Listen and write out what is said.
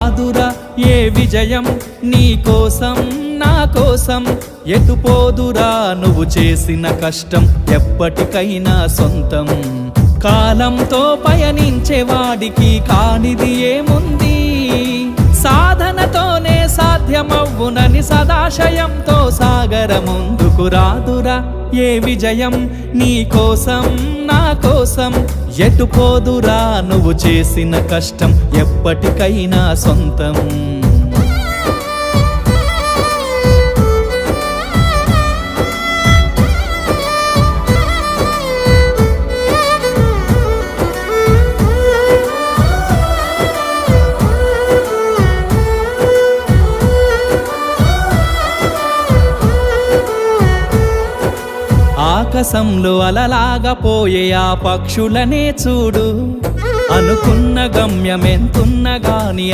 అదురా ఏ విజయం నీ కోసం నా కోసం ఎటుపోదురా నువ్వు చేసిన కష్టం ఎప్పటికైనా సొంతం కాలంతో పయనించే వాడికి కానిది ఏముంది సాధనతోనే సాధ్యమవ్వునని సదాశయంతో సాగర ముందుకు రాదురా ఏ విజయం నీ కోసం నా కోసం ఎటుపోదురా నువ్వు చేసిన కష్టం ఎప్పటికైనా సొంతం ఆకాశంలో అలలాగా పోయే ఆ పక్షులనే చూడు అనుకున్న గమ్యమెంతున్న గాని